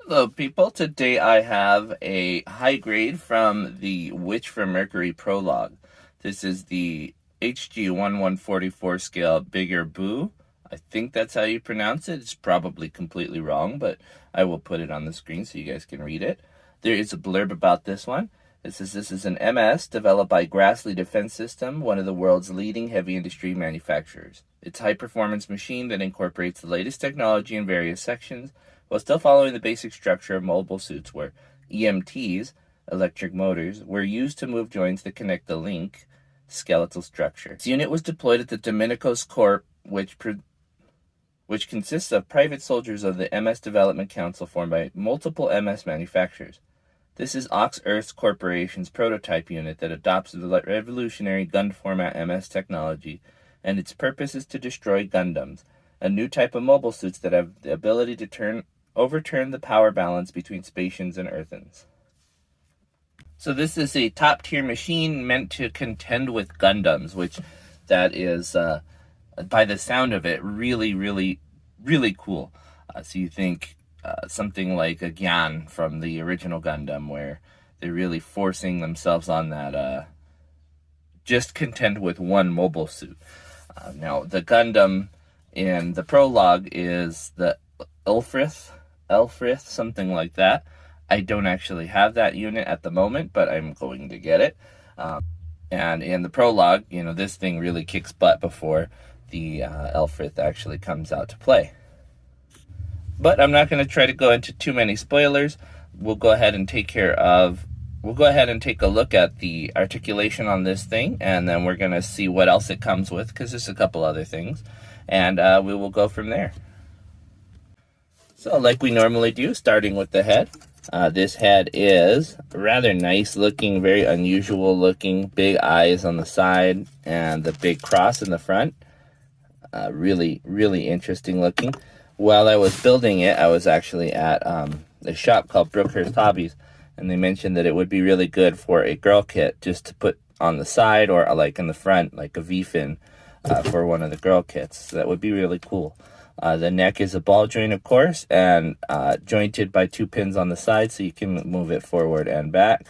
Hello people, today I have a high grade from the Witch from Mercury prologue. This is the HG 1144 scale Beguir-Beu. I think that's how you pronounce it. It's probably completely wrong, but I will put it on the screen so you guys can read it. There is a blurb about this one. It says this is an MS developed by Grassley Defense System, one of the world's leading heavy industry manufacturers. It's a high-performance machine that incorporates the latest technology in various sections, while still following the basic structure of mobile suits where EMTs, electric motors, were used to move joints that connect the link skeletal structure. This unit was deployed at the Dominico's Corp, which consists of private soldiers of the MS Development Council formed by multiple MS manufacturers. This is Ox Earth Corporation's prototype unit that adopts the revolutionary gun format MS technology, and its purpose is to destroy Gundams, a new type of mobile suits that have the ability to overturn the power balance between Spatians and Earthens. So this is a top-tier machine meant to contend with Gundams, which that is, by the sound of it, really, really, really cool. So you think something like a Gyan from the original Gundam, where they're really forcing themselves on that, just contend with one mobile suit. Now, the Gundam in the prologue is the Elfrith, something like that. I don't actually have that unit at the moment, but I'm going to get it. And in the prologue, this thing really kicks butt before the Elfrith actually comes out to play. But I'm not going to try to go into too many spoilers. We'll go ahead and take a look at the articulation on this thing, and then we're going to see what else it comes with, because there's a couple other things, and we will go from there. So like we normally do, starting with the head. This head is rather nice looking, very unusual looking, big eyes on the side, and the big cross in the front. Really, really interesting looking. While I was building it, I was actually at a shop called Brookhurst Hobbies, and they mentioned that it would be really good for a girl kit just to put on the side or like in the front, like a V-fin for one of the girl kits. So that would be really cool. The neck is a ball joint, of course, and jointed by 2 pins on the side so you can move it forward and back.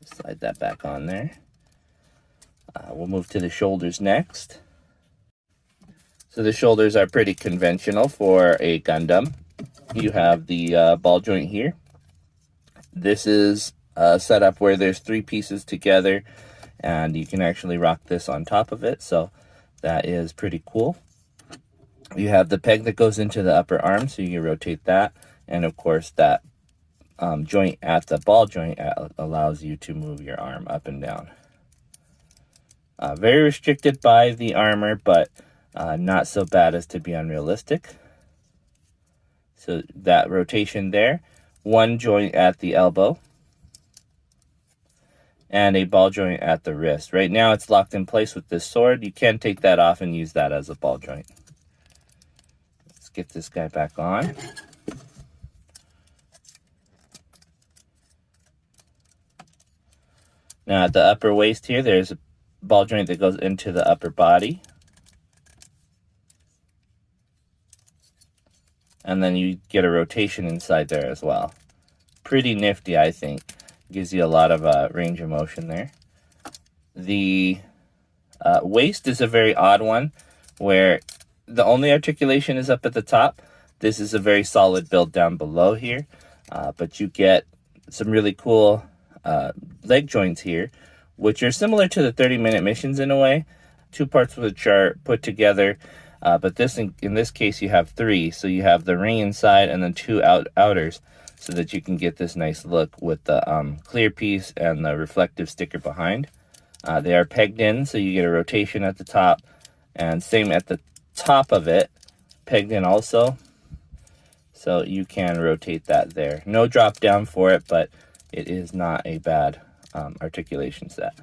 Slide that back on there. We'll move to the shoulders next. So the shoulders are pretty conventional for a Gundam. You have the ball joint here. This is set up where there's 3 pieces together, and you can actually rock this on top of it, so that is pretty cool. You have the peg that goes into the upper arm, so you can rotate that, and of course that joint at the ball joint allows you to move your arm up and down. Very restricted by the armor, but not so bad as to be unrealistic. So that rotation there, 1 joint at the elbow, and a ball joint at the wrist. Right now it's locked in place with this sword. You can take that off and use that as a ball joint. Let's get this guy back on. Now at the upper waist here, there's a ball joint that goes into the upper body. And then you get a rotation inside there as well. Pretty nifty, I think. Gives you a lot of range of motion there. The waist is a very odd one, where the only articulation is up at the top. This is a very solid build down below here, but you get some really cool leg joints here, which are similar to the 30-minute missions in a way. 2 parts which are put together. But in this case, you have 3. So you have the ring inside and then 2 outers, so that you can get this nice look with the clear piece and the reflective sticker behind. They are pegged in, so you get a rotation at the top, and same at the top of it, pegged in also. So you can rotate that there. No drop down for it, but it is not a bad articulation set.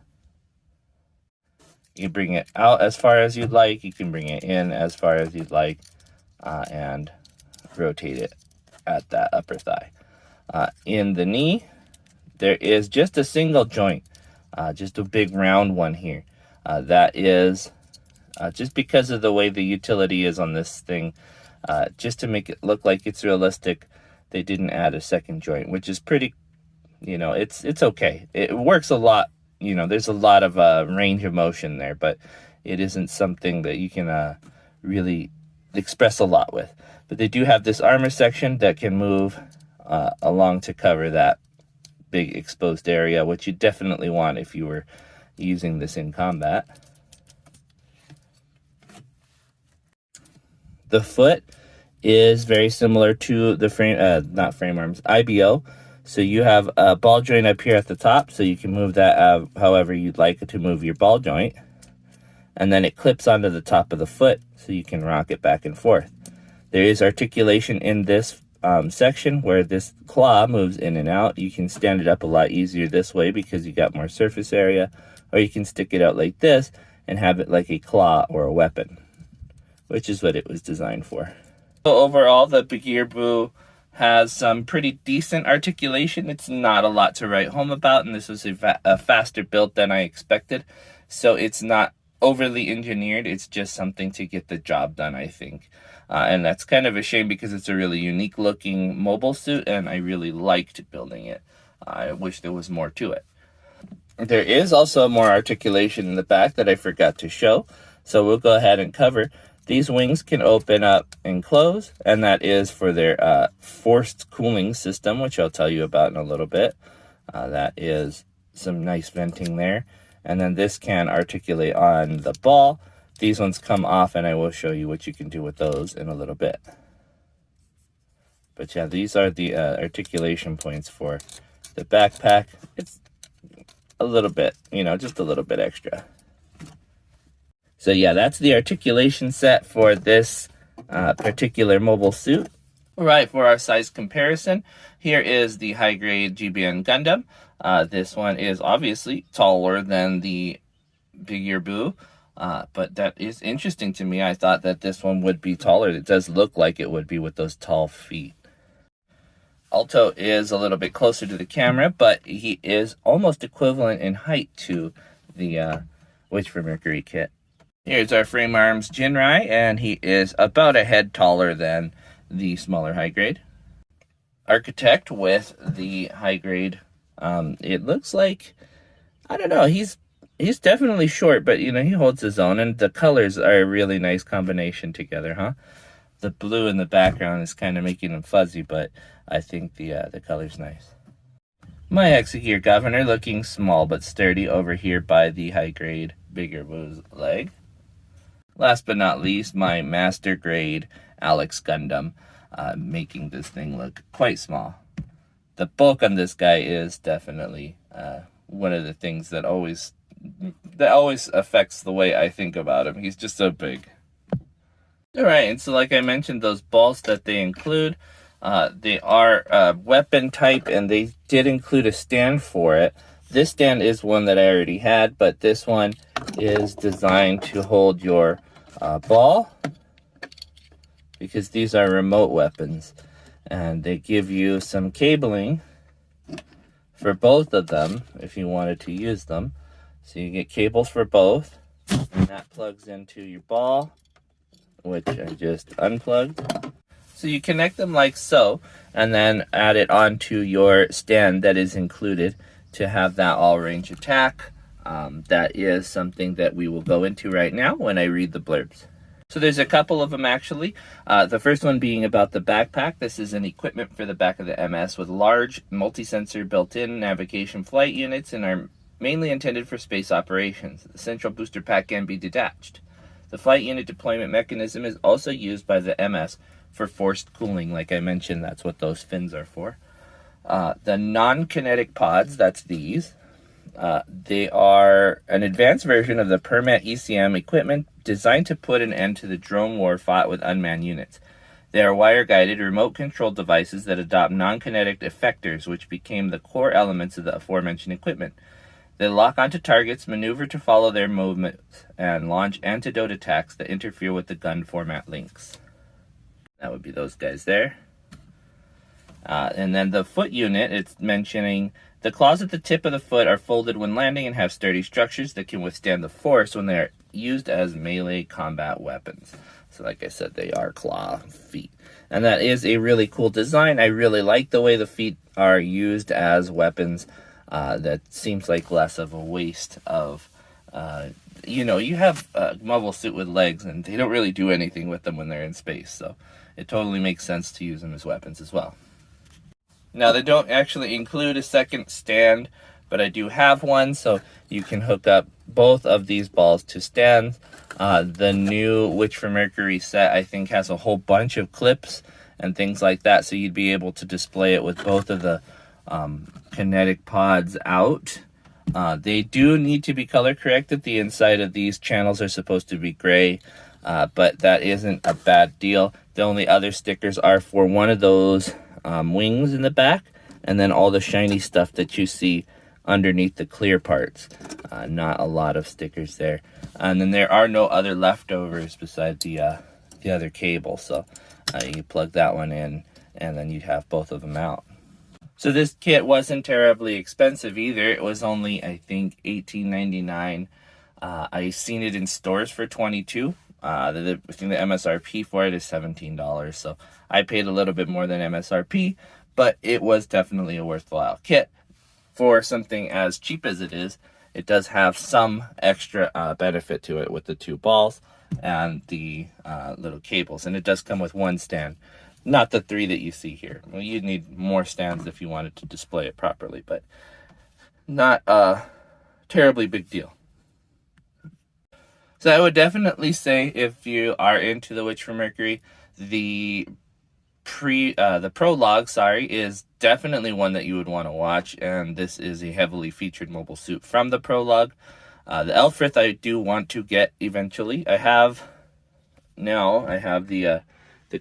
You bring it out as far as you'd like. You can bring it in as far as you'd like, and rotate it at that upper thigh. In the knee, there is just a single joint, just a big round one here. That is just because of the way the utility is on this thing. Just to make it look like it's realistic, they didn't add a second joint, which is pretty, it's okay. It works a lot. There's a lot of range of motion there, but it isn't something that you can really express a lot with. But they do have this armor section that can move along to cover that big exposed area, which you definitely want if you were using this in combat. The foot is very similar to the not frame arms, IBO. So you have a ball joint up here at the top, so you can move that however you'd like to move your ball joint. And then it clips onto the top of the foot, so you can rock it back and forth. There is articulation in this section where this claw moves in and out. You can stand it up a lot easier this way because you got more surface area, or you can stick it out like this and have it like a claw or a weapon, which is what it was designed for. So overall, the Beguir-Beu has some pretty decent articulation. It's not a lot to write home about, and this was a faster build than I expected. So it's not overly engineered. It's just something to get the job done, I think. And that's kind of a shame because it's a really unique looking mobile suit, and I really liked building it. I wish there was more to it. There is also more articulation in the back that I forgot to show, so we'll go ahead and cover. These wings can open up and close, and that is for their forced cooling system, which I'll tell you about in a little bit. That is some nice venting there. And then this can articulate on the ball. These ones come off, and I will show you what you can do with those in a little bit. But yeah, these are the articulation points for the backpack. It's a little bit, just a little bit extra. So yeah, that's the articulation set for this particular mobile suit. All right, for our size comparison, here is the high-grade GBN Gundam. This one is obviously taller than the Beguir-Beu, but that is interesting to me. I thought that this one would be taller. It does look like it would be with those tall feet. Alto is a little bit closer to the camera, but he is almost equivalent in height to the Witch for Mercury kit. Here's our frame arms Jinrai, and he is about a head taller than the smaller high grade. Architect with the high grade. It looks like, I don't know, he's definitely short, but he holds his own, and the colors are a really nice combination together, huh? The blue in the background is kind of making them fuzzy, but I think the color's nice. My Executor Governor looking small but sturdy over here by the high grade Beguir-Beu's leg. Last but not least, my master grade Alex Gundam, making this thing look quite small. The bulk on this guy is definitely one of the things that always affects the way I think about him. He's just so big. All right, and so like I mentioned, those balls that they include, they are weapon type, and they did include a stand for it. This stand is one that I already had, but this one is designed to hold your ball, because these are remote weapons, and they give you some cabling for both of them if you wanted to use them. So you get cables for both, and that plugs into your ball, which I just unplugged. So you connect them like so, and then add it onto your stand that is included to have that all-range attack. That is something that we will go into right now when I read the blurbs. So there's a couple of them actually. The first one being about the backpack. This is an equipment for the back of the MS with large multi-sensor built-in navigation flight units and are mainly intended for space operations. The central booster pack can be detached. The flight unit deployment mechanism is also used by the MS for forced cooling. Like I mentioned, that's what those fins are for. The non-kinetic pods, that's these. They are an advanced version of the Permet ECM equipment designed to put an end to the drone war fought with unmanned units. They are wire-guided, remote-controlled devices that adopt non-kinetic effectors, which became the core elements of the aforementioned equipment. They lock onto targets, maneuver to follow their movements, and launch antidote attacks that interfere with the gun format links. That would be those guys there. And then the foot unit, it's mentioning the claws at the tip of the foot are folded when landing and have sturdy structures that can withstand the force when they are used as melee combat weapons. So like I said, they are claw feet. And that is a really cool design. I really like the way the feet are used as weapons. That seems like less of a waste of, you know, you have a mobile suit with legs and they don't really do anything with them when they're in space. So it totally makes sense to use them as weapons as well. Now, they don't actually include a second stand, but I do have one, so you can hook up both of these balls to stands. The new Witch for Mercury set, I think, has a whole bunch of clips and things like that, so you'd be able to display it with both of the kinetic pods out. They do need to be color corrected. The inside of these channels are supposed to be gray, but that isn't a bad deal. The only other stickers are for one of those wings in the back, and then all the shiny stuff that you see underneath the clear parts. Not a lot of stickers there. And then there are no other leftovers beside the other cable, so you plug that one in and then you have both of them out. So this kit wasn't terribly expensive either. It was only, I think, $18.99. I seen it in stores for $22. I think the MSRP for it is $17, so I paid a little bit more than MSRP, but it was definitely a worthwhile kit. For something as cheap as it is, it does have some extra benefit to it with the two balls and the little cables, and it does come with one stand, not the three that you see here. Well, you'd need more stands if you wanted to display it properly, but not a terribly big deal. So I would definitely say, if you are into the Witch for Mercury, the prologue, is definitely one that you would want to watch, and this is a heavily featured mobile suit from the prologue. The Elfrith I do want to get eventually. I have the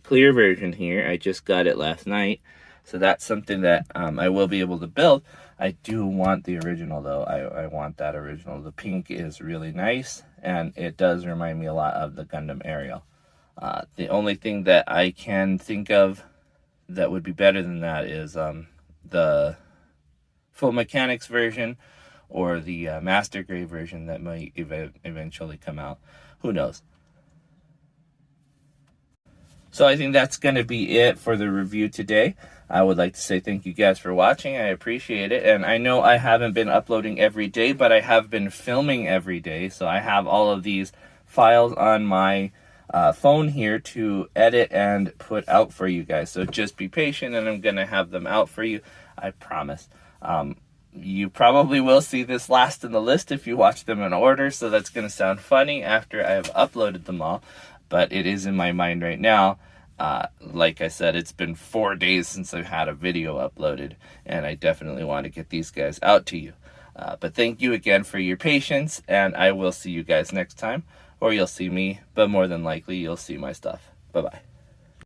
clear version here. I just got it last night, so that's something that I will be able to build. I do want the original, though. I want that original. The pink is really nice, and it does remind me a lot of the Gundam Ariel. The only thing that I can think of that would be better than that is the full mechanics version or the master grade version that might eventually come out. Who knows? So I think that's going to be it for the review today. I would like to say thank you guys for watching. I appreciate it. And I know I haven't been uploading every day, but I have been filming every day. So I have all of these files on my phone here to edit and put out for you guys. So just be patient, and I'm going to have them out for you. I promise. You probably will see this last in the list if you watch them in order. So that's going to sound funny after I have uploaded them all. But it is in my mind right now. Like I said, it's been 4 days since I've had a video uploaded, and I definitely want to get these guys out to you. But thank you again for your patience, and I will see you guys next time, or you'll see me, but more than likely you'll see my stuff. Bye-bye.